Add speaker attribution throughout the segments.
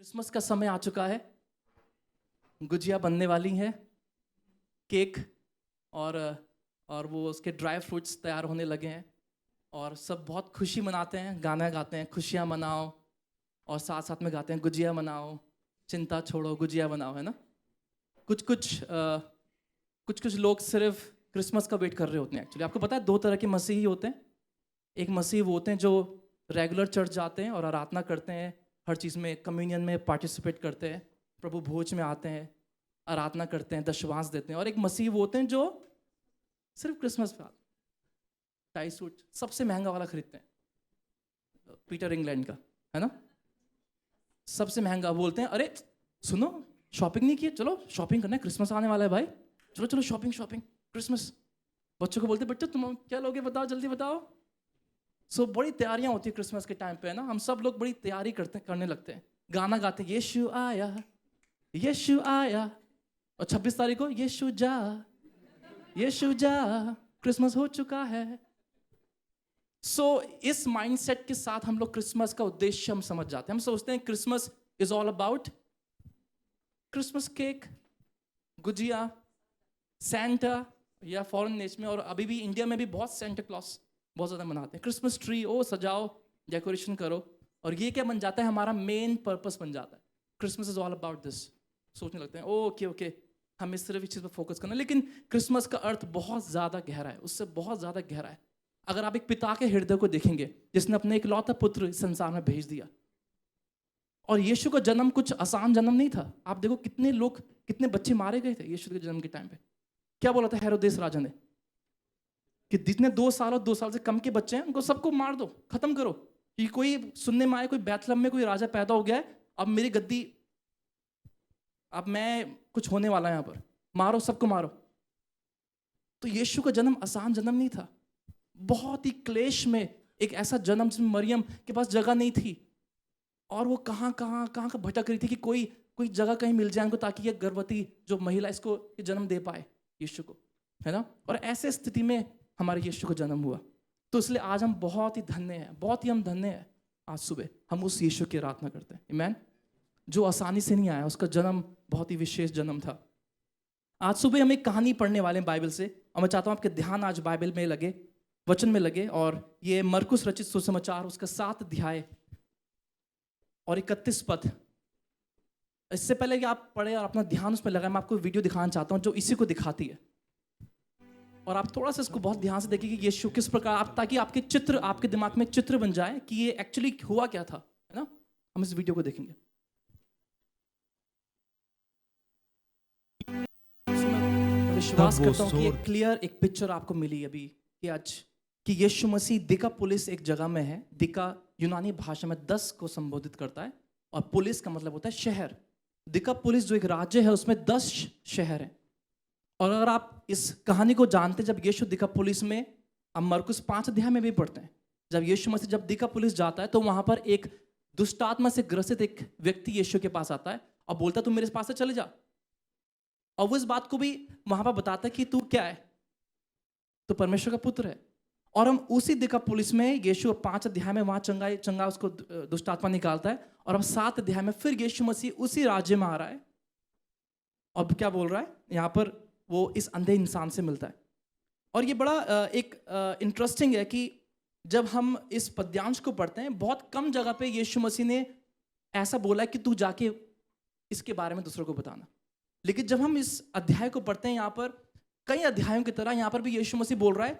Speaker 1: Christmas का समय आ चुका है। गुजिया बनने वाली हैं, केक और और वो उसके ड्राई फ्रूट्स तैयार होने लगे हैं और सब बहुत खुशी मनाते हैं, गाना गाते हैं, खुशियाँ मनाओ, और साथ साथ में गाते हैं गुजिया मनाओ, चिंता छोड़ो, गुजिया बनाओ, है ना। कुछ कुछ कुछ कुछ लोग सिर्फ क्रिसमस का वेट कर रहे होते हैं। एक्चुअली आपको पता है, दो तरह के मसीही होते हैं। एक मसीही वो होते हैं जो रेगुलर चर्च जाते हैं और आराधना करते हैं, हर चीज़ में कम्युनियन में पार्टिसिपेट करते हैं, प्रभु भोज में आते हैं, आराधना करते हैं, दशवांश देते हैं। और एक मसीही वो होते हैं जो सिर्फ क्रिसमस पे आते हैं, टाई सूट सबसे महंगा वाला खरीदते हैं, पीटर इंग्लैंड का, है ना, सबसे महंगा। बोलते हैं अरे सुनो, शॉपिंग नहीं की, चलो शॉपिंग करना है, क्रिसमस आने वाला है भाई, चलो चलो शॉपिंग शॉपिंग क्रिसमस। बच्चों को बोलते हैं बच्चों तुम क्या लोगे, बताओ जल्दी बताओ। बड़ी तैयारियां होती है क्रिसमस के टाइम पे, है ना। हम सब लोग बड़ी तैयारी करने लगते हैं, गाना गाते हैं, यीशु आया, यीशु आया, और 26 तारीख को यीशु जा, यीशु जा, क्रिसमस हो चुका है। इस माइंडसेट के साथ हम लोग क्रिसमस का उद्देश्य हम समझ जाते हैं। हम सोचते हैं Christmas is all about Christmas cake, gujiya, Santa, या फॉरेन देश में और अभी भी इंडिया में भी बहुत सैंटा क्लॉस बहुत ज़्यादा मनाते हैं। क्रिसमस ट्री ओ सजाओ, डेकोरेशन करो, और ये क्या बन जाता है, हमारा मेन पर्पस बन जाता है। Christmas is all about this. सोचने लगते हैं ओके ओके, हमें सिर्फ इस चीज़ पर फोकस करना है। लेकिन क्रिसमस का अर्थ बहुत ज़्यादा गहरा है, उससे बहुत ज़्यादा गहरा है। अगर आप एक पिता के हृदय को देखेंगे जिसने अपने इकलौता पुत्र इस संसार में भेज दिया, और यीशु का जन्म कुछ आसान जन्म नहीं था। आप देखो कितने लोग, कितने बच्चे मारे गए थे यीशु के जन्म के टाइम पे। क्या बोला था हेरोदेस राजा ने कि जितने 2 साल और 2 साल से कम के बच्चे हैं उनको सबको मार दो, खत्म करो, कि कोई सुनने में आए कोई बैतलहम में कोई राजा पैदा हो गया है, अब मेरी गद्दी, अब मैं कुछ होने वाला है यहाँ पर, मारो सबको मारो। तो यीशु का जन्म आसान जन्म नहीं था, बहुत ही क्लेश में एक ऐसा जन्म जिसमें मरियम के पास जगह नहीं थी, और वो कहाँ कहाँ कहाँ का भटक रही थी कि कोई कोई जगह कहीं मिल जाए उनको, ताकि ये गर्भवती जो महिला इसको ये जन्म दे पाए यीशु को, है ना। और ऐसे स्थिति में हमारे यीशु का जन्म हुआ। तो इसलिए आज हम बहुत ही धन्य हैं, बहुत ही हम धन्य हैं। आज सुबह हम उस यीशु की आराधना करते हैं, आमीन, जो आसानी से नहीं आया, उसका जन्म बहुत ही विशेष जन्म था। आज सुबह हम एक कहानी पढ़ने वाले हैं बाइबल से, और मैं चाहता हूँ आपके ध्यान आज बाइबल में लगे, वचन में लगे। और ये मरकुस रचित सुसमाचार उसका 7 अध्याय और 31 पद। इससे पहले कि आप पढ़े और अपना ध्यान उसमें लगाए, मैं आपको वीडियो दिखाना चाहता हूँ जो इसी को दिखाती है, और आप थोड़ा सा इसको बहुत ध्यान से देखिए कि यीशु किस प्रकार, आप ताकि आपके चित्र, आपके दिमाग में चित्र बन जाए कि ये एक्चुअली हुआ क्या था, है ना। हम इस वीडियो को देखेंगे। मैं विश्वास करता हूँ कि एक क्लियर एक पिक्चर आपको मिली अभी कि आज कि यीशु मसीह दिकापुलिस एक जगह में है। दिका यूनानी भाषा में 10 को संबोधित करता है, और पुलिस का मतलब होता है शहर। दिकापुलिस जो एक राज्य है उसमें 10 शहर हैं। और अगर आप इस कहानी को जानते हैं, जब यीशु दिकापुलिस में, हम मरकुस 5 अध्याय में भी पढ़ते हैं, जब यीशु मसीह जब दिकापुलिस जाता है तो वहां पर एक दुष्ट आत्मा से ग्रसित एक व्यक्ति यीशु के पास आता है और बोलता है तुम मेरे पास से चले जा। और वो इस बात को भी वहां पर बताता है कि तू क्या है, तो परमेश्वर का पुत्र है। और हम उसी दिकापुलिस में यीशु 5 अध्याय में वहां चंगा उसको दुष्ट आत्मा निकालता है, और हम 7 अध्याय में फिर यीशु मसीह उसी राज्य में आ रहा है, और क्या बोल रहा है यहाँ पर, वो इस अंधे इंसान से मिलता है। और ये बड़ा एक इंटरेस्टिंग है कि जब हम इस पद्यांश को पढ़ते हैं, बहुत कम जगह पे यीशु मसीह ने ऐसा बोला है कि तू जाके इसके बारे में दूसरों को बताना। लेकिन जब हम इस अध्याय को पढ़ते हैं, यहाँ पर कई अध्यायों की तरह यहाँ पर भी यीशु मसीह बोल रहा है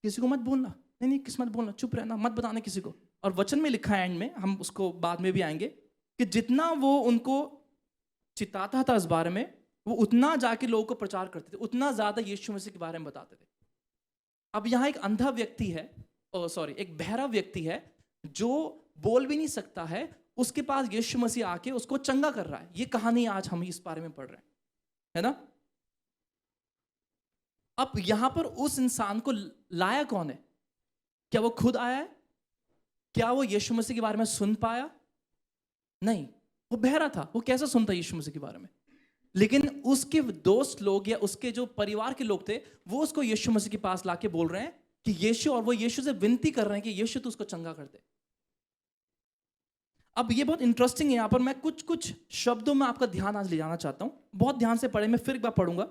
Speaker 1: किसी को मत बोलना, नहीं नहीं किस मत बोलना, चुप रहना, मत बताना किसी को। और वचन में लिखा है एंड में, हम उसको बाद में भी आएंगे, कि जितना वो उनको चिताता था इस बारे में, वो उतना जाके लोगों को प्रचार करते थे, उतना ज्यादा यीशु मसीह के बारे में बताते थे। अब यहाँ एक अंधा व्यक्ति है, एक बहरा व्यक्ति है जो बोल भी नहीं सकता है, उसके पास यीशु मसीह आके उसको चंगा कर रहा है। ये कहानी आज हम इस बारे में पढ़ रहे हैं, है ना। अब यहां पर उस इंसान को लाया कौन है? क्या वो खुद आया है? क्या वो यीशु मसीह के बारे में सुन पाया? नहीं, वो बहरा था, वो कैसे सुनता यीशु मसीह के बारे में। लेकिन उसके दोस्त लोग या उसके जो परिवार के लोग थे, वो उसको यीशु मसीह के पास लाके बोल रहे हैं कि यीशु, और वो यीशु से विनती कर रहे हैं कि यीशु तू उसको चंगा कर दे। अब ये बहुत इंटरेस्टिंग है, यहाँ पर मैं कुछ कुछ शब्दों में आपका ध्यान आज ले जाना चाहता हूँ। बहुत ध्यान से पढ़े, मैं फिर एक बार पढ़ूंगा।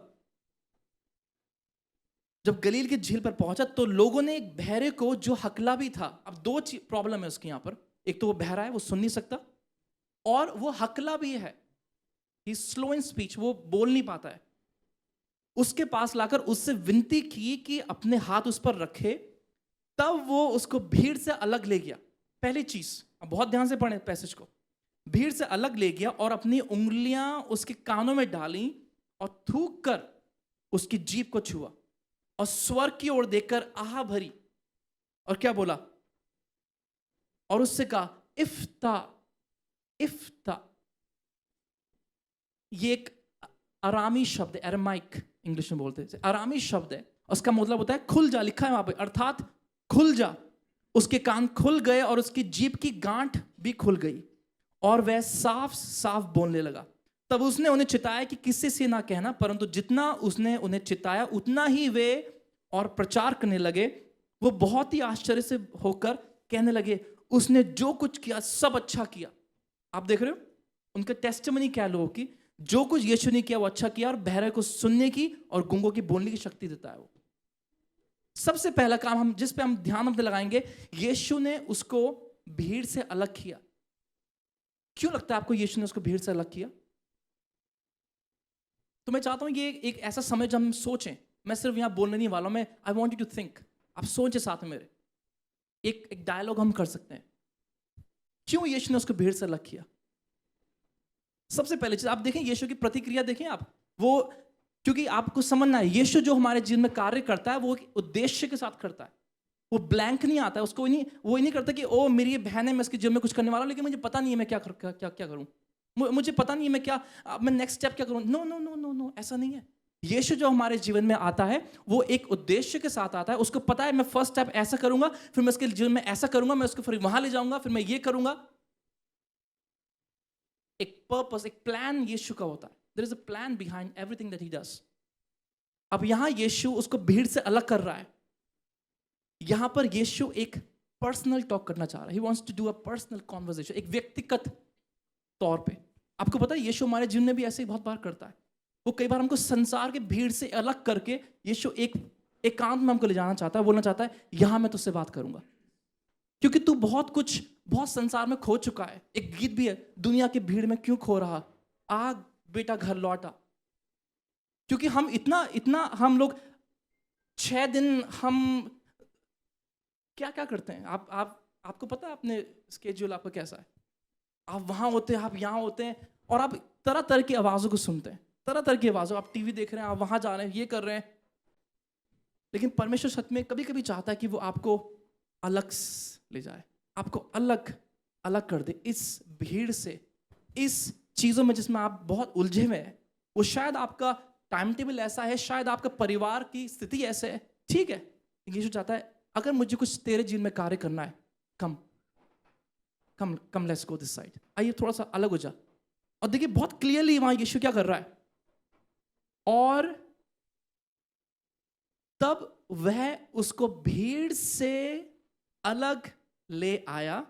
Speaker 1: जब गलील की झील पर पहुंचा तो लोगों ने एक बहरे को, जो हकला भी था, अब दो प्रॉब्लम है उसकी यहाँ पर, एक तो वो बहरा है, वो सुन नहीं सकता, और वो हकला भी है, ही स्लो इन स्पीच, वो बोल नहीं पाता है। उसके पास लाकर उससे विनती की कि अपने हाथ उस पर रखे, तब वो उसको भीड़ से अलग ले गया। पहली चीज, अब बहुत ध्यान से पढ़े पैसेज को, भीड़ से अलग ले गया और अपनी उंगलियां उसके कानों में डाली और थूक कर उसकी जीभ को छुआ और स्वर्ग की ओर देखकर आह भरी और क्या बोला, और उससे कहा इफ्ता, इफ्ता। ये एक अरामी शब्द है, अरामाइक इंग्लिश में बोलते हैं, अरामी शब्द है, उसका मतलब होता है खुल जा, लिखा है वहां पे, अर्थात खुल जा। उसके कान खुल गए और उसकी जीभ की गांठ भी खुल गई और वह साफ साफ बोलने लगा। तब उसने उन्हें चिताया कि किसी से ना कहना, परंतु जितना उसने उन्हें चिताया उतना ही वे और प्रचार करने लगे। वो बहुत ही आश्चर्य से होकर कहने लगे, उसने जो कुछ किया सब अच्छा किया। आप देख रहे हो उनका टेस्टिमनी क्या लोगों की, जो कुछ यीशु ने किया वो अच्छा किया, और बहरे को सुनने की और गूंगों की बोलने की शक्ति देता है वो। सबसे पहला काम हम जिस पे हम ध्यान अपने लगाएंगे, यीशु ने उसको भीड़ से अलग किया। क्यों लगता है आपको यीशु ने उसको भीड़ से अलग किया? तो मैं चाहता हूं ये एक ऐसा समय जब हम सोचें, मैं सिर्फ यहां बोलने नहीं वाला हूं, मैं I want you to think, आप सोचें साथ में मेरे, एक डायलॉग हम कर सकते हैं। क्यों यीशु ने उसको भीड़ से अलग किया? सबसे पहले चीज आप देखें, यीशु की प्रतिक्रिया देखें आप, वो, क्योंकि आपको समझना है यीशु जो हमारे जीवन में कार्य करता है वो एक उद्देश्य के साथ करता है। वो ब्लैंक नहीं आता है, उसको वो नहीं करता कि ओ मेरी ये बहन है, मैं इसके जीवन में कुछ करने वाला हूं, लेकिन मुझे पता नहीं है मैं क्या करूं, मुझे पता नहीं है मैं नेक्स्ट स्टेप क्या करूं। No no no no no, ऐसा नहीं है। यीशु जो हमारे जीवन में आता है वो एक उद्देश्य के साथ आता है। उसको पता है मैं फर्स्ट स्टेप ऐसा करूंगा, फिर मैं इसके जीवन में ऐसा करूंगा, मैं उसको फिर वहां ले जाऊंगा, फिर मैं ये करूंगा। एक पर्पस, एक प्लान यीशु का होता है। There is a plan behind everything that he does. अब यहां यीशु उसको भीड़ से अलग कर रहा है। यहां पर यीशु एक पर्सनल टॉक करना चाह रहा है। He wants to do a personal conversation, एक व्यक्तिगत तौर पे। आपको पता है यीशु हमारे जीवन में भी ऐसे ही बहुत बार करता है। वो कई बार हमको संसार के भीड़ से अलग करके यीशु एक एकांत में हमको ले जाना चाहता है, बोलना चाहता है यहां मैं तुझसे बात करूंगा, क्योंकि तू बहुत संसार में खो चुका है। एक गीत भी है, दुनिया की भीड़ में क्यों खो रहा, आ बेटा घर लौटा। क्योंकि हम इतना इतना हम लोग 6 दिन हम क्या क्या करते हैं। आपको पता है अपने स्केड्यूल आपका कैसा है? आप वहां होते हैं, आप यहाँ होते हैं, और आप तरह तरह की आवाजों को सुनते हैं, तरह तरह की आवाजों, आप टीवी देख रहे हैं, आप वहां जा रहे हैं, ये कर रहे हैं। लेकिन परमेश्वर सच में कभी कभी चाहता है कि वो आपको अलग ले जाए, आपको अलग अलग कर दे इस भीड़ से, इस चीजों में जिसमें आप बहुत उलझे हुए हैं। वो शायद आपका टाइम टेबल ऐसा है, शायद आपका परिवार की स्थिति ऐसे है, ठीक है। यीशु चाहता है अगर मुझे कुछ तेरे जीवन में कार्य करना है, कम कम कम, लेट्स गो दिस साइड, आइए थोड़ा सा अलग हो जा। और देखिए बहुत क्लियरली वहां यीशु क्या कर रहा है, और तब वह उसको भीड़ से अलग ले आया,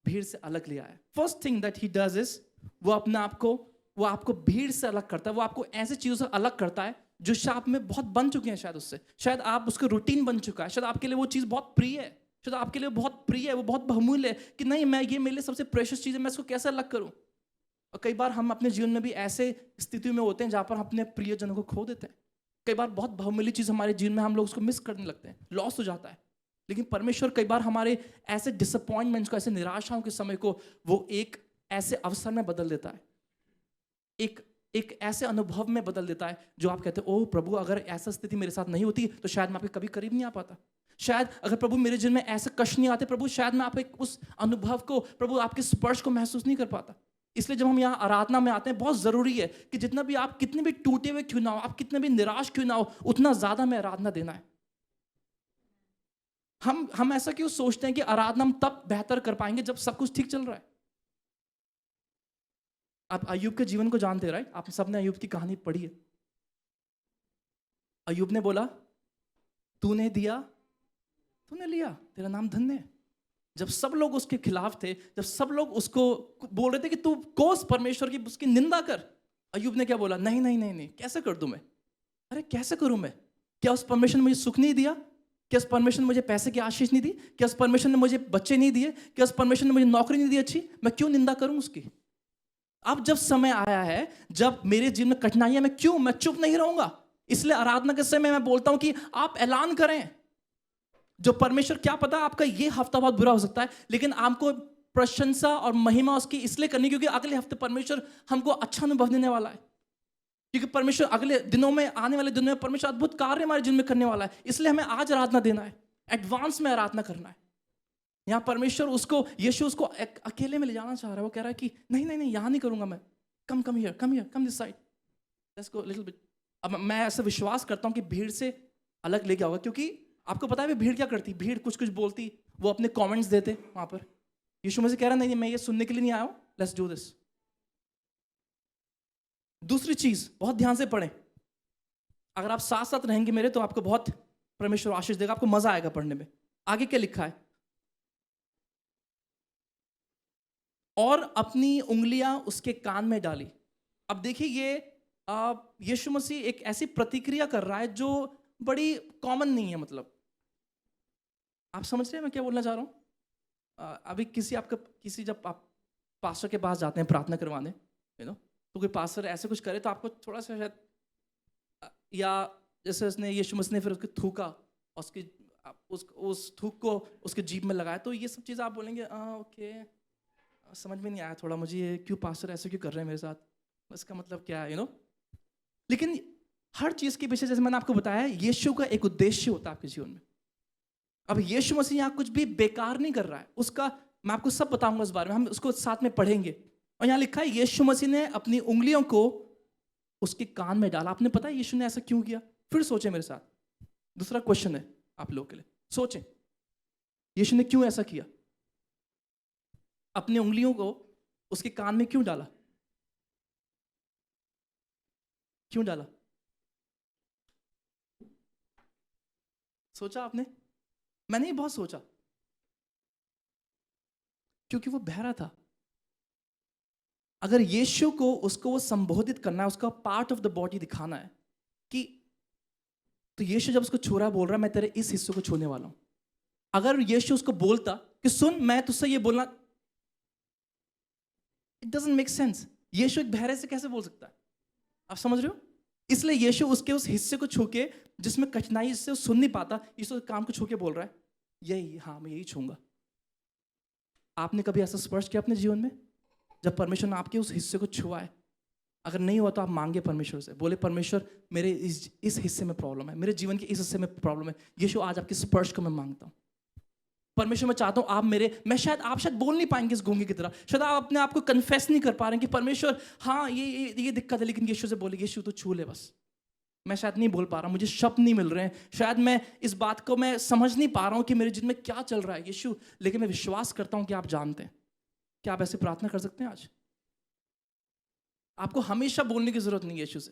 Speaker 1: भीड़ से अलग ले आया। First thing that he does is, वो आपको भीड़ से अलग करता है। वो आपको ऐसी चीजों से अलग करता है जो शायद आप में बहुत बन चुके हैं, शायद उससे, शायद आप उसका रूटीन बन चुका है, शायद आपके लिए वो चीज बहुत प्रिय है, शायद आपके लिए बहुत प्रिय है, वो बहुत बहुमूल्य है कि नहीं, मैं ये मेरे लिए सबसे प्रेशियस चीज है, मैं इसको कैसे अलग करूं। और कई बार हम अपने जीवन में भी ऐसे स्थिति में होते हैं जहां पर हम अपने प्रियजनों को खो देते हैं। कई बार बहुत बहुमूल्य चीज हमारे जीवन में हम लोग उसको मिस करने लगते हैं, लॉस हो जाता है। लेकिन परमेश्वर कई बार हमारे ऐसे डिसअपॉइंटमेंट्स को, ऐसे निराशाओं के समय को वो एक ऐसे अवसर में बदल देता है, एक ऐसे अनुभव में बदल देता है जो आप कहते हो, ओह प्रभु, अगर ऐसा स्थिति मेरे साथ नहीं होती तो शायद मैं आपके कभी करीब नहीं आ पाता। शायद अगर प्रभु मेरे जीवन में ऐसे कष्ट नहीं आते प्रभु, शायद मैं आपके उस अनुभव को, प्रभु आपके स्पर्श को महसूस नहीं कर पाता। इसलिए जब हम यहाँ आराधना में आते हैं, बहुत जरूरी है कि जितना भी आप कितने भी टूटे हुए क्यों ना हो, आप कितने भी निराश क्यों ना हो, उतना ज्यादा में आराधना देना है। हम ऐसा क्यों सोचते हैं कि आराधना हम तब बेहतर कर पाएंगे जब सब कुछ ठीक चल रहा है। आप अय्यूब के जीवन को जानते हैं, राइट? आप सबने अय्यूब की कहानी पढ़ी है। अय्यूब ने बोला, तूने दिया तूने लिया, तेरा नाम धन्य है। जब सब लोग उसके खिलाफ थे, जब सब लोग उसको बोल रहे थे कि तू कोस परमेश्वर की, उसकी निंदा कर, अय्यूब ने क्या बोला? नहीं नहीं नहीं नहीं, कैसे कर दूं मैं? अरे कैसे करूं मैं? क्या उस परमेश्वर ने मुझे सुख नहीं दिया? क्या उस परमेश्वर ने मुझे पैसे की आशीष नहीं दी? क्या उस परमेश्वर ने मुझे बच्चे नहीं दिए? क्या उस परमेश्वर ने मुझे नौकरी नहीं दी अच्छी? मैं क्यों निंदा करूं उसकी? अब जब समय आया है, जब मेरे जीवन में कठिनाइयां, मैं चुप नहीं रहूंगा। इसलिए आराधना के समय मैं बोलता हूं कि आप ऐलान करें। जो परमेश्वर, क्या पता आपका ये हफ्ता बहुत बुरा हो सकता है, लेकिन आपको प्रशंसा और महिमा उसकी इसलिए करनी क्योंकि अगले हफ्ते परमेश्वर हमको अच्छा अनुभव देने वाला है। क्योंकि परमेश्वर अगले दिनों में, आने वाले दिनों में परमेश्वर अद्भुत कार्य हमारे जीवन में करने वाला है। इसलिए हमें आज आराधना देना है, एडवांस में आराधना करना है। यहाँ परमेश्वर उसको, यीशु उसको अकेले में ले जाना चाह रहा है। वो कह रहा है कि नहीं नहीं नहीं, यहाँ नहीं करूंगा मैं। Come here, come this side, let's go little bit. अब मैं ऐसा विश्वास करता हूँ कि भीड़ से अलग लेके आओगे, क्योंकि आपको पता है भीड़ क्या करती? भीड़ कुछ कुछ बोलती, वो अपने कमेंट्स देते वहां पर। यीशु में से कह रहा नहीं, मैं ये सुनने के लिए नहीं आया हूं, लेट्स डू दिस। दूसरी चीज बहुत ध्यान से पढ़ें। अगर आप साथ साथ रहेंगे मेरे, तो आपको बहुत परमेश्वर आशीष देगा, आपको मजा आएगा पढ़ने में। आगे क्या लिखा है? और अपनी उंगलियां उसके कान में डाली। अब देखिए, ये यीशु मसीह एक ऐसी प्रतिक्रिया कर रहा है जो बड़ी कॉमन नहीं है। मतलब आप समझ रहे हैं मैं क्या बोलना चाह रहा हूं? अभी किसी जब आप पास्टर के पास जाते हैं प्रार्थना करवाने, तो कोई पास्टर ऐसे कुछ करे तो आपको थोड़ा सा शायद, या जैसे उसने, यीशु मसीह ने फिर उसको थूका, उसकी उस थूक को उसके जीभ में लगाया, तो ये सब चीज़ आप बोलेंगे ओके, समझ में नहीं आया थोड़ा मुझे, ये क्यों पास्टर ऐसे क्यों कर रहे हैं मेरे साथ, इसका मतलब क्या है, लेकिन हर चीज़ के पीछे, जैसे मैंने आपको बताया, यीशु का एक उद्देश्य होता है आपके जीवन में। अब यीशु मसीह यहाँ कुछ भी बेकार नहीं कर रहा है, उसका मैं आपको सब बताऊंगा इस बारे में, हम उसको साथ में पढ़ेंगे। और यहाँ लिखा है यीशु मसीह ने अपनी उंगलियों को उसके कान में डाला। आपने पता है यीशु ने ऐसा क्यों किया? फिर सोचें मेरे साथ, दूसरा क्वेश्चन है आप लोगों के लिए, सोचें यीशु ने क्यों ऐसा किया? अपनी उंगलियों को उसके कान में क्यों डाला? क्यों डाला? सोचा आपने? मैंने ये बहुत सोचा, क्योंकि वो बहरा था। अगर यीशु को, उसको वो संबोधित करना है, उसका पार्ट ऑफ द बॉडी दिखाना है कि, तो यीशु जब उसको छू रहा है, बोल रहा है मैं तेरे इस हिस्से को छूने वाला हूं। अगर यीशु उसको बोलता कि सुन मैं तुझसे ये बोलना, इट डजंट मेक सेंस। यीशु एक बहरे से कैसे बोल सकता है? आप समझ रहे हो? इसलिए यीशु उसके उस हिस्से को छू के, जिसमें कठिनाई से वो सुन नहीं पाता, यीशु काम को छू के बोल रहा है यही, हाँ मैं यही छूंगा। आपने कभी ऐसा स्पर्श किया अपने जीवन में जब परमेश्वर ने आपके उस हिस्से को छुआ है? अगर नहीं हुआ तो आप मांगे परमेश्वर से, बोले परमेश्वर मेरे इस हिस्से में प्रॉब्लम है, मेरे जीवन के इस हिस्से में प्रॉब्लम है, यीशु आज आपके स्पर्श को मैं मांगता हूँ। परमेश्वर मैं चाहता हूँ आप मेरे, आप शायद बोल नहीं पाएंगे इस गूंगे की तरह, शायद आप अपने आप को कन्फेस नहीं कर पा रहे हैं कि परमेश्वर हाँ ये दिक्कत है, लेकिन यीशु से बोले यीशु तो छू ले बस। मैं शायद नहीं बोल पा रहा हूँ, मुझे शब्द नहीं मिल रहे हैं, शायद मैं इस बात को मैं समझ नहीं पा रहा हूँ कि मेरे जीवन में क्या चल रहा है यीशु, लेकिन मैं विश्वास करता हूँ कि आप जानते हैं। क्या आप ऐसे प्रार्थना कर सकते हैं आज? आपको हमेशा बोलने की जरूरत नहीं है यीशु से।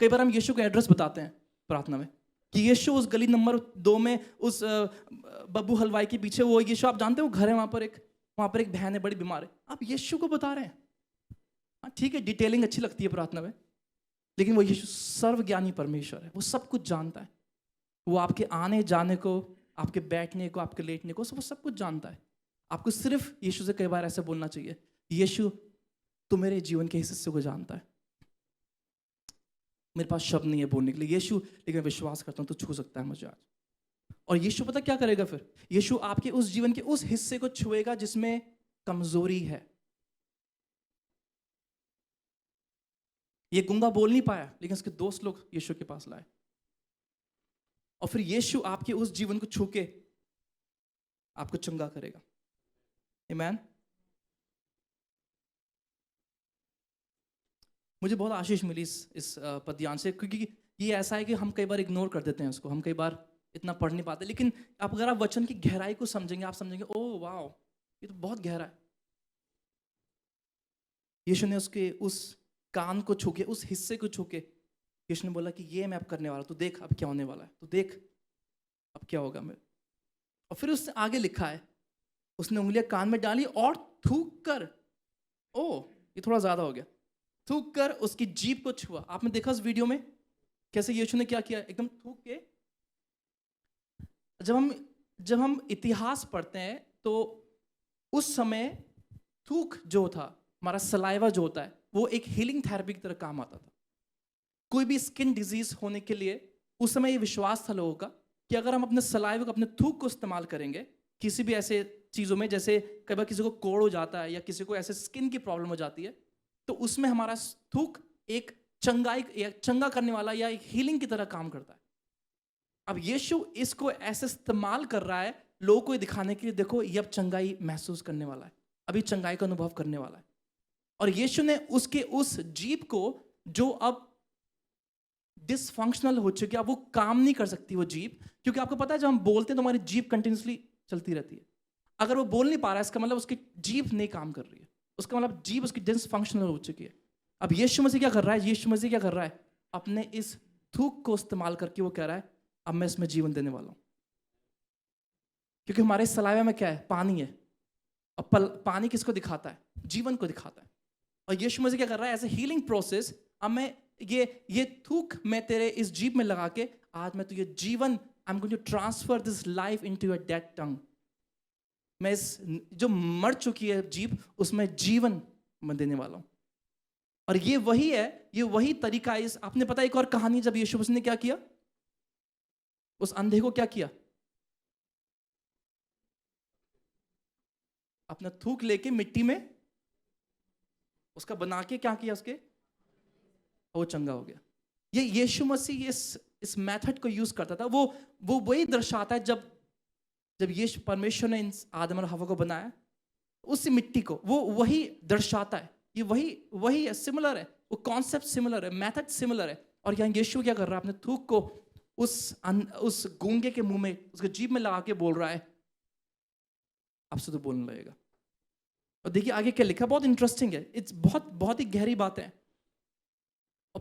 Speaker 1: कई बार हम यीशु को एड्रेस बताते हैं प्रार्थना में कि यीशु उस गली नंबर 2 में उस बब्बू हलवाई के पीछे वो यीशु, आप जानते हो घर है वहां पर एक बहन है बड़ी बीमार है, आप यीशु को बता रहे हैं। हाँ ठीक है, डिटेलिंग अच्छी लगती है प्रार्थना में, लेकिन वो यीशु सर्वज्ञानी परमेश्वर है, वो सब कुछ जानता है। वो आपके आने जाने को, आपके बैठने को, आपके लेटने को, वो सब कुछ जानता है। आपको सिर्फ यीशु से कई बार ऐसे बोलना चाहिए, यीशु तू मेरे जीवन के इस हिस्से को जानता है, मेरे पास शब्द नहीं है बोलने के लिए यीशु, लेकिन मैं विश्वास करता हूं तू छू सकता है मुझे आज। और यीशु पता क्या करेगा फिर? यीशु आपके उस जीवन के उस हिस्से को छुएगा जिसमें कमजोरी है। ये गूंगा बोल नहीं पाया, लेकिन उसके दोस्त लोग यीशु के पास लाए, और फिर यीशु आपके उस जीवन को छू के आपको चंगा करेगा। आमीन। मुझे बहुत आशीष मिली इस पद्यांश से, क्योंकि ये ऐसा है कि हम कई बार इग्नोर कर देते हैं उसको, हम कई बार इतना पढ़ नहीं पाते, लेकिन अगर आप वचन की गहराई को समझेंगे, आप समझेंगे ओह वाह, ये तो बहुत गहरा है। यीशु ने उसके उस कान को छू के, उस हिस्से को छू के, यीशु ने बोला कि ये मैं अब करने वाला, तू देख अब क्या होने वाला है, तू देख अब क्या होगा मेरे। और फिर उससे आगे लिखा है उसने उंगलियां कान में डाली और थूक कर, ओ ये थोड़ा ज्यादा हो गया, थूक कर उसकी जीभ को छुआ। आपने देखा उस वीडियो में कैसे यीशु ने क्या किया, एकदम थूक के। जब हम इतिहास पढ़ते हैं तो उस समय थूक जो था, हमारा सलाइवा जो होता है, वो एक हीलिंग थेरेपी की तरह काम आता था। कोई भी स्किन डिजीज होने के लिए उस समय ये विश्वास था लोगों का कि अगर हम अपने सलाइवा को, अपने थूक को इस्तेमाल करेंगे किसी भी ऐसे चीज़ों में, जैसे कई बार किसी को कोड़ हो जाता है या किसी को ऐसे स्किन की प्रॉब्लम हो जाती है, तो उसमें हमारा थूक एक चंगाई या चंगा करने वाला या एक हीलिंग की तरह काम करता है। अब यीशु इसको ऐसे इस्तेमाल कर रहा है लोगों को ये दिखाने के लिए, देखो ये अब चंगाई महसूस करने वाला है, अभी चंगाई का अनुभव करने वाला है। और यीशु ने उसके उस जीभ को जो अब डिसफंक्शनल हो चुकी है, अब वो काम नहीं कर सकती वो जीभ, क्योंकि आपको पता है जब हम बोलते हैं तो हमारी जीभ कंटिन्यूसली चलती रहती है। अगर वो बोल नहीं पा रहा है इसका मतलब उसकी जीभ नहीं काम कर रही है, उसका मतलब जीभ उसकी डिसफंक्शनल हो चुकी है। अब यीशु मसीह क्या कर रहा है, यीशु मसीह क्या कर रहा है, अपने इस थूक को इस्तेमाल करके वो कह रहा है अब मैं इसमें जीवन देने वाला हूं। क्योंकि हमारे सलाइवा में क्या है, पानी है, और पानी किसको दिखाता है, जीवन को दिखाता है। और यीशु मसीह क्या कर रहा है, ऐसे हीलिंग प्रोसेस, अब मैं ये थूक मैं तेरे इस जीभ में लगा के आज मैं तुझे जीवन, I am going to transfer this life into your dead tongue. मैं इस जो मर चुकी है जीभ उसमें जीवन मैं देने वाला हूं। और ये वही है, ये वही तरीका है। इस आपने पता एक और कहानी, जब यीशु मसीह ने क्या किया, उस अंधे को क्या किया, अपना थूक लेके मिट्टी में उसका बना के क्या किया, उसके वो चंगा हो गया। ये यीशु मसीह इस मेथड को यूज करता था। वो वही दर्शाता है जब यीशु परमेश्वर ने आदम और हवा को बनाया, उसी मिट्टी को वो वही दर्शाता है। ये वही है, सिमिलर है, वो कॉन्सेप्ट सिमिलर है, मेथड सिमिलर है। और यहाँ यीशु क्या कर रहा है, अपने थूक को उस गूंगे के मुंह में, उसके जीभ में लगा के बोल रहा है अब से तो बोलने लगेगा। और देखिए आगे क्या लिखा, बहुत इंटरेस्टिंग है, इट्स बहुत ही गहरी बात है। और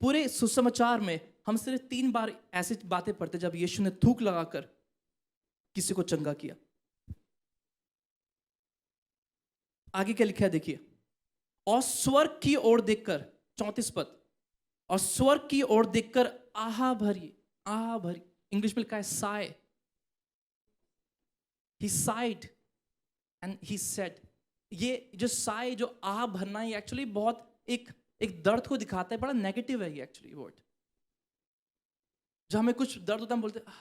Speaker 1: पूरे सुसमाचार में हम सिर्फ 3 बार ऐसी बातें पढ़ते जब यीशु ने थूक लगाकर किसी को चंगा किया। आगे क्या लिखा है देखिए, और स्वर्ग की ओर देखकर, 34 पद, और स्वर्ग की ओर देखकर आहा भरी, इंग्लिश में लिखा है Sai, he sighed and he said। ये जो साय, जो आह भरना, ये एक्चुअली बहुत एक दर्द को दिखाता है, बड़ा नेगेटिव है ये एक्चुअली वर्ड। जब हमें कुछ दर्द होता है हम बोलते हैं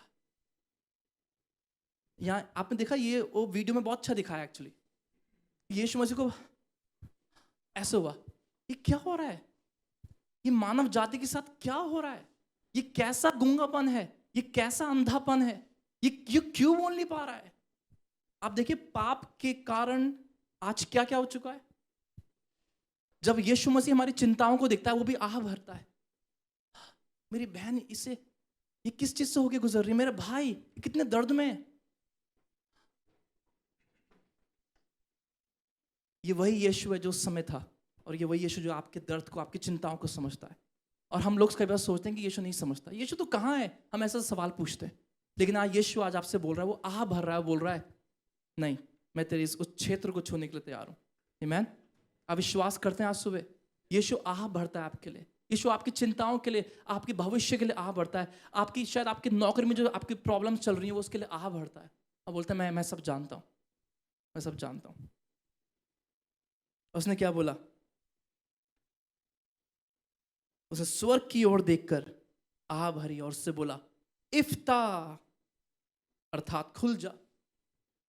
Speaker 1: यहाँ आपने देखा, ये वो वीडियो में बहुत अच्छा दिखाया एक्चुअली, यीशु मसीह को ऐसे हुआ, ये क्या हो रहा है, ये मानव जाति के साथ क्या हो रहा है, ये कैसा गूंगापन है, ये कैसा अंधापन है, ये क्यों बोल नहीं पा रहा है। आप देखिए पाप के कारण आज क्या क्या हो चुका है। जब यीशु मसीह हमारी चिंताओं को देखता है वो भी आह भरता है, मेरी बहन इसे ये किस चीज से होके गुजर रही है, मेरे भाई कितने दर्द में है। ये वही यीशु है जो उस समय था, और ये वही यीशु जो आपके दर्द को, आपकी चिंताओं को समझता है। और हम लोग कई बार सोचते हैं कि यीशु नहीं समझता, यीशु तो कहाँ है, हम ऐसा सवाल पूछते हैं। लेकिन आज यीशु आज आपसे बोल रहा है, वो आह भर रहा है, बोल रहा है नहीं, मैं तेरे उस क्षेत्र को छूने के लिए तैयार हूं। आमीन। आप विश्वास करते हैं आज सुबह यीशु आह भरता है आपके लिए, यीशु आपकी चिंताओं के लिए, आपके भविष्य के लिए आह भरता है, आपकी शायद आपकी नौकरी में जो आपकी प्रॉब्लम चल रही है वो उसके लिए आह भरता है, और बोलता है मैं सब जानता हूं, मैं सब जानता हूं। उसने क्या बोला, उसने स्वर्ग की ओर देखकर आह भरी और उससे बोला इफ्ता, अर्थात खुल जा।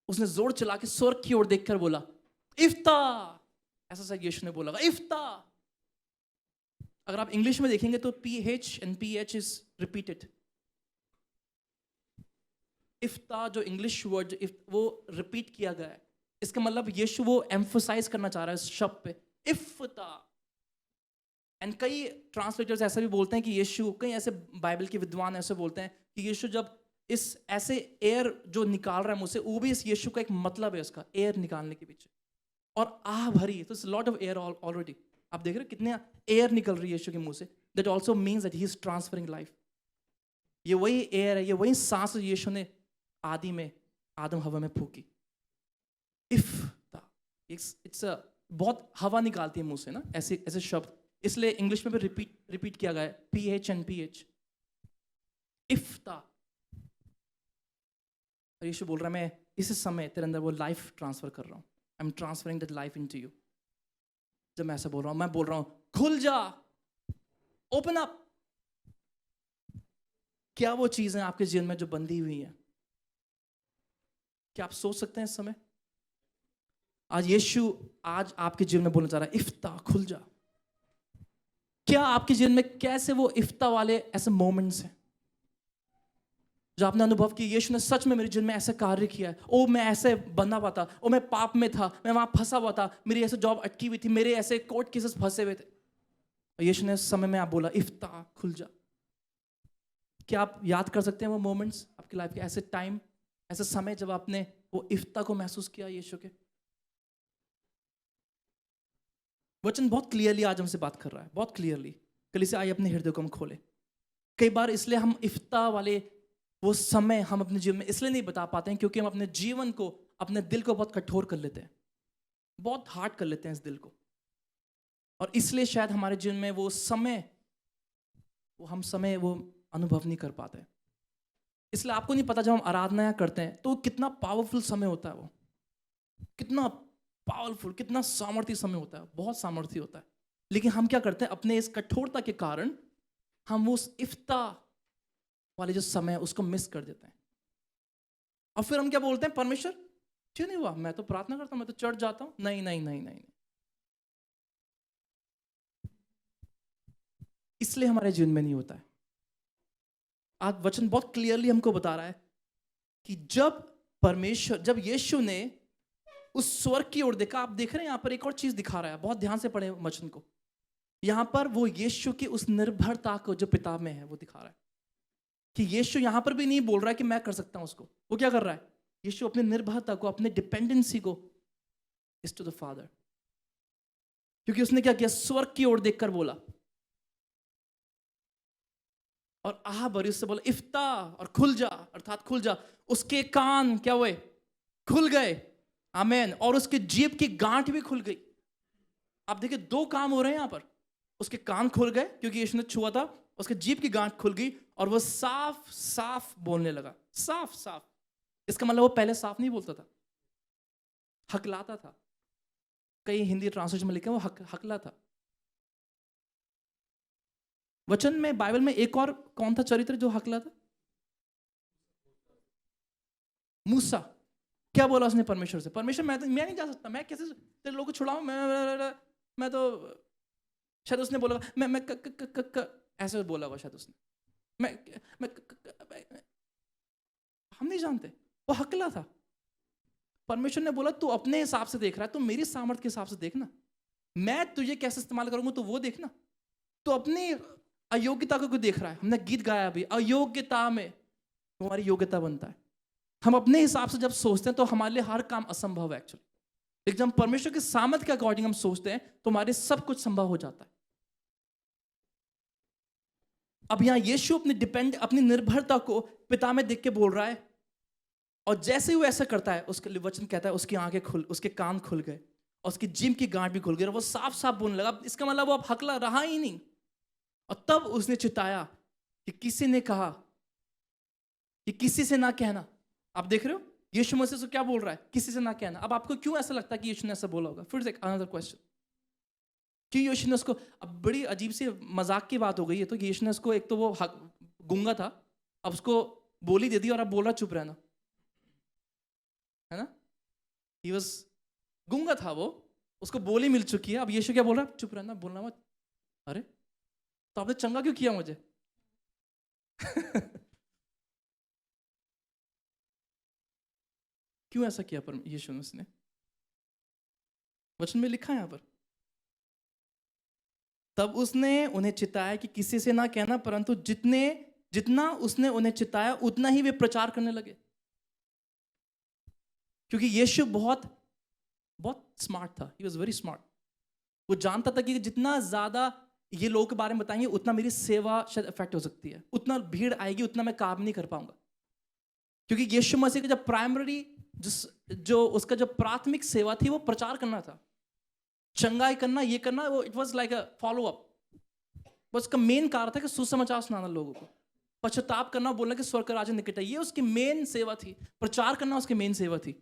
Speaker 1: उसने जोर चला के स्वर्ग की ओर देखकर बोला इफ्ता, ऐसा शायद यीशु ने बोला इफ्ता। अगर आप इंग्लिश में देखेंगे तो PH and PH is repeated. इफ्ता जो इंग्लिश वर्ड वो रिपीट किया गया है, इसका मतलब यीशु वो एम्फोसाइज करना चाह रहा है इस शब्द पे इफ्ता। एंड कई ट्रांसलेटर्स ऐसा भी बोलते हैं कि यीशु, कई ऐसे बाइबल के विद्वान ऐसे बोलते हैं कि यीशु जब इस ऐसे एयर जो निकाल रहा है मुझसे, वो भी इस यीशु का एक मतलब है, उसका एयर निकालने के पीछे। और आह भरी, तो it's lot of air already. आप देख रहे हो कितने एयर निकल रही है यीशु के मुंह से। That also means that he is transferring life. ये वही एयर है, ये वही सांस यीशु ने आदि में आदम हवा में फूकी। इफ्ता, इट्स अ बहुत हवा निकालती है मुंह से ना, ऐसे ऐसे शब्द, इसलिए इंग्लिश में भी रिपीट किया गया है, PH। इफ्ता। और यीशु बोल रहा है मैं इस समय तेरे अंदर वो लाइफ ट्रांसफर कर रहा हूँ, I am transferring that life into you. जब मैं ऐसा बोल रहा हूँ, मैं बोल रहा हूँ खुल जा, ओपन अप। क्या वो चीजें आपके जीवन में जो बंधी हुई हैं? क्या आप सोच सकते हैं इस समय? आज यीशु आज आपके जीवन में बोलना चाह रहा है, इफ्ता, खुल जा। क्या आपके जीवन में कैसे वो इफ्ता वाले ऐसे मोमेंट्स हैं जो आपने अनुभव किया, यीशु ने सच में मेरे जीवन में ऐसा कार्य किया है? ओ मैं ऐसे बंधा हुआ था, ओ मैं पाप में था, मैं वहां फंसा हुआ था, मेरी ऐसे जॉब अटकी हुई थी, मेरे ऐसे कोर्ट केसेस फंसे हुए थे, और यीशु ने उस समय में आप बोला इफ्ता, खुल जा। क्या आप याद कर सकते हैं वो मोमेंट्स आपकी लाइफ के, ऐसे टाइम, ऐसे समय जब आपने वो इफ्ता को महसूस किया यीशु के? वचन बहुत क्लियरली आज हमसे बात कर रहा है, बहुत क्लियरली। कलीसिया आइए अपने हृदय को हम खोले। कई बार इसलिए हम इफ्ता वाले वो समय हम अपने जीवन में इसलिए नहीं बता पाते हैं क्योंकि हम अपने जीवन को, अपने दिल को बहुत कठोर कर लेते हैं, बहुत हार्ड कर लेते हैं इस दिल को, और इसलिए शायद हमारे जीवन में वो समय, वो हम समय वो अनुभव नहीं कर पाते। इसलिए आपको नहीं पता जब हम आराधना करते हैं तो कितना पावरफुल समय होता है, वो कितना पावरफुल, कितना सामर्थ्य समय होता है, बहुत सामर्थ्य होता है। लेकिन हम क्या करते हैं, अपने इस कठोरता के कारण हम उस इफ्ता वाले जो समय है उसको मिस कर देते हैं, और फिर हम क्या बोलते हैं, परमेश्वर क्यों नहीं हुआ, मैं तो प्रार्थना करता हूं, मैं तो चर्च जाता हूं। नहीं नहीं नहीं नहीं, इसलिए हमारे जीवन में नहीं होता है। आज वचन बहुत क्लियरली हमको बता रहा है कि जब परमेश्वर, जब यीशु ने उस स्वर्ग की ओर देखा, आप देख रहे हैं यहाँ पर एक और चीज दिखा रहा है, बहुत ध्यान से पढ़े वचन को। यहाँ पर वो यीशु की उस निर्भरता को जो पिता में है वो दिखा रहा है, कि यीशु यहाँ पर भी नहीं बोल रहा है कि मैं कर सकता हूं उसको। वो क्या कर रहा है, यीशु अपनी निर्भरता को, अपने डिपेंडेंसी को इज टू द फादर, क्योंकि उसने क्या किया, स्वर्ग की ओर देखकर बोला, और आह भरी उससे बोला इफ्ता, और खुल जा, अर्थात खुल जा। उसके कान क्या हुए, खुल गए, आमेन, और उसके जीभ की गांठ भी खुल गई। आप देखिए दो काम हो रहे हैं यहां पर, उसके कान खुल गए क्योंकि यीशु ने छुआ था, उसके जीभ की गांठ खुल गई, और वो साफ साफ बोलने लगा, साफ साफ। इसका मतलब वो पहले साफ नहीं बोलता था, हकलाता था। कई हिंदी ट्रांसलेशन में लिखा वो हकला था। वचन में, बाइबल में एक और कौन था चरित्र जो हकला था? मूसा। क्या बोला उसने परमेश्वर से, परमेश्वर मैं नहीं जा सकता, मैं कैसे तेरे लोगों को छुड़ाऊं, मैं तो, शायद उसने बोला ऐसे बोला हुआ, शायद उसने हम नहीं जानते, वो हकला था। परमेश्वर ने बोला तू अपने हिसाब से देख रहा है, तू मेरी सामर्थ्य के हिसाब से देखना, मैं तुझे कैसे इस्तेमाल करूंगा तो वो देखना। तो अपनी अयोग्यता को क्यों देख रहा है? हमने गीत गाया अभी, अयोग्यता में तुम्हारी योग्यता बनता है। हम अपने हिसाब से जब सोचते हैं तो हमारे लिए हर काम असंभव है एक्चुअली, लेकिन जब परमेश्वर के सामर्थ्य के अकॉर्डिंग हम सोचते हैं तो हमारे सब कुछ संभव हो जाता है। अब यहां यीशु अपनी निर्भरता को पिता में देख के बोल रहा है, और जैसे ही वो ऐसा करता है उसके लिए वचन कहता है उसकी आंखें उसके कान खुल गए, और उसकी जीभ की गांठ भी खुल गई, और वो साफ साफ बोलने लगा। इसका मतलब वो अब हकला रहा ही नहीं। और तब उसने चिताया कि किसी ने कहा कि किसी से ना कहना। आप देख रहे हो यीशु मसीह से क्या बोल रहा है, किसी से ना कहना। अब आपको क्यों ऐसा लगता है कि यीशु ने ऐसा बोला होगा? फिर से अनदर क्वेश्चन, क्यों यीशु ने उसको, अब बड़ी अजीब सी मजाक की बात हो गई है, तो यीशु ने उसको, एक तो वो गूंगा था, अब उसको बोली दे दी, और अब बोल रहा चुप रहना, है ना? ही वाज गूंगा था वो, उसको बोली मिल चुकी है, अब यीशु क्या बोल रहा है, चुप रहना, बोलना मत। अरे तो आपने चंगा क्यों किया मुझे? क्यों ऐसा किया पर यीशु ने? उसने वचन में लिखा है यहां पर, तब उसने उन्हें चिताया कि किसी से ना कहना, परंतु जितना उसने उन्हें चिताया उतना ही वे प्रचार करने लगे। क्योंकि यीशु बहुत स्मार्ट था, ही वॉज वेरी स्मार्ट। वो जानता था कि जितना ज्यादा ये लोगों के बारे में बताएंगे उतना मेरी सेवा शायद इफेक्ट हो सकती है, उतना भीड़ आएगी, उतना मैं काम नहीं कर पाऊंगा। क्योंकि यीशु मसीह का जब प्राइमरी जो उसका जो प्राथमिक सेवा थी वो प्रचार करना था, चंगाई करना, ये करना, वो it was like a follow up. उसका मेन कार्य था कि सुसमाचार सुनाना लोगों को, पश्चाताप करना, बोलना कि स्वर्ग का राज्य निकट है, ये उसकी मेन सेवा थी। प्रचार करना उसकी मेन सेवा थी।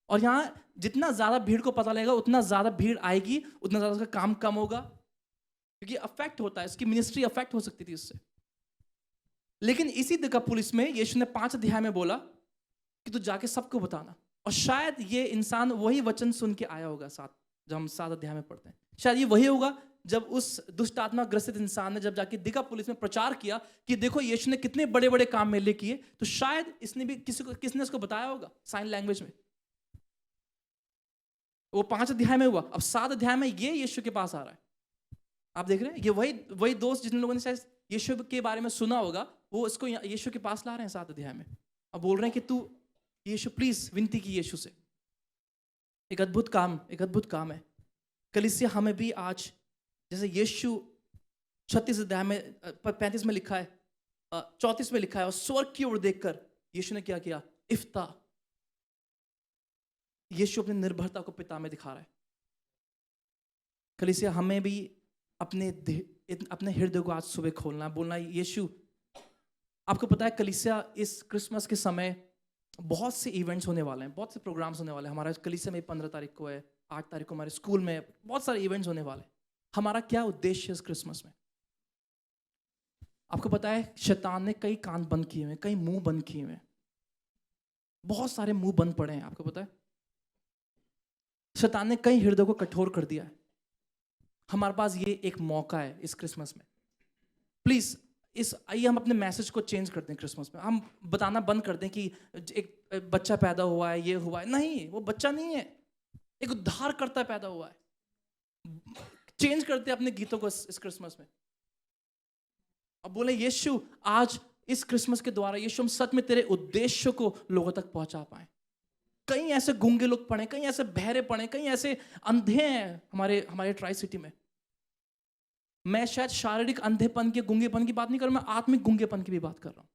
Speaker 1: और यहाँ जितना ज्यादा भीड़ को पता लगेगा उतना ज्यादा भीड़ आएगी, उतना ज्यादा उसका काम कम होगा, क्योंकि अफेक्ट होता है, इसकी मिनिस्ट्री अफेक्ट हो सकती थी इससे। लेकिन इसी पुलिस में यीशु ने 5 अध्याय में बोला कि तू जाके सबको बताना। और शायद ये इंसान वही वचन सुन के आया होगा, जब हम 7 अध्याय में पढ़ते हैं, शायद ये वही होगा जब उस दुष्ट आत्मा ग्रसित इंसान ने जब जाके पुलिस में प्रचार किया कि देखो यीशु ने कितने बड़े बड़े काम मेरे लिए किए, तो शायद इसने भी किसने उसको बताया होगा साइन लैंग्वेज में। वो 5 अध्याय में हुआ, अब 7 अध्याय में ये यीशु के पास आ रहा है। आप देख रहे हैं, ये वही दोस्त जिन लोगों ने शायद यीशु के बारे में सुना होगा, वो इसको यीशु के पास ला रहे हैं 7 अध्याय में। अब बोल रहे हैं कि तू यीशु प्लीज, विनती की यीशु से। एक अद्भुत काम है। कलीसिया हमें भी आज, जैसे यीशु 36 अध्याय में 35 में लिखा है, 34 में लिखा है, और स्वर्ग की ओर देखकर यीशु ने क्या किया, इफ्ता। यीशु अपनी निर्भरता को पिता में दिखा रहा है। कलीसिया हमें भी अपने हृदय को आज सुबह खोलना, बोलना यीशु। आपको पता है कलीसिया इस क्रिसमस के समय बहुत से इवेंट्स होने वाले हैं, बहुत से प्रोग्राम्स होने वाले हैं। हमारा कलीसिया में 15 तारीख को है, 8 तारीख को हमारे स्कूल में बहुत सारे इवेंट्स होने वाले हैं। हमारा क्या उद्देश्य है इस क्रिसमस में? आपको पता है शैतान ने कई कान बंद किए हुए, कई मुंह बंद किए हुए, बहुत सारे मुंह बंद पड़े हैं। आपको पता है शैतान ने कई हृदय को कठोर कर दिया है। हमारे पास ये एक मौका है इस क्रिसमस में, प्लीज आइए हम अपने मैसेज को चेंज कर दें। क्रिसमस में हम बताना बंद कर दें कि एक बच्चा पैदा हुआ है, ये हुआ है। नहीं, वो बच्चा नहीं है, एक उद्धारकर्ता पैदा हुआ है। चेंज करते अपने गीतों को इस क्रिसमस में। अब बोले यीशु आज इस क्रिसमस के द्वारा यीशु हम सच में तेरे उद्देश्य को लोगों तक पहुंचा पाए। कई ऐसे गूंगे लोग पड़े, कई ऐसे बहरे पड़े, कई ऐसे अंधे हैं हमारे ट्राई सिटी में। मैं शायद शारीरिक अंधेपन के गूंगेपन की बात नहीं कर रहा, मैं आत्मिक गूंगेपन की भी बात कर रहा हूं।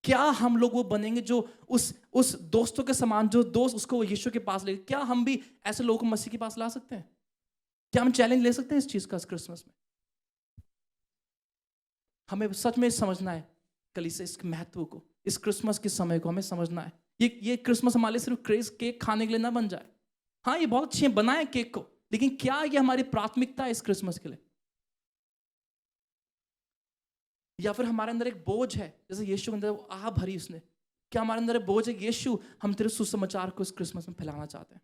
Speaker 1: क्या हम लोग वो बनेंगे जो उस दोस्तों के समान, जो दोस्त उसको यीशु के पास ले? क्या हम भी ऐसे लोगों को मसीह के पास ला सकते हैं? क्या हम चैलेंज ले सकते हैं इस चीज का इस क्रिसमस में? हमें सच में समझना है कलीसिया, इस महत्व को, इस क्रिसमस के समय को हमें समझना है। ये क्रिसमस हमारे लिए सिर्फ केक खाने के लिए ना बन जाए। हाँ, ये बहुत अच्छे बनाए केक को, लेकिन क्या ये हमारी प्राथमिकता है इस क्रिसमस के लिए? या फिर हमारे अंदर एक बोझ है, जैसे यीशु के अंदर आह भरी उसने, क्या हमारे अंदर एक बोझ है, यीशु हम तेरे सुसमाचार को इस क्रिसमस में फैलाना चाहते हैं?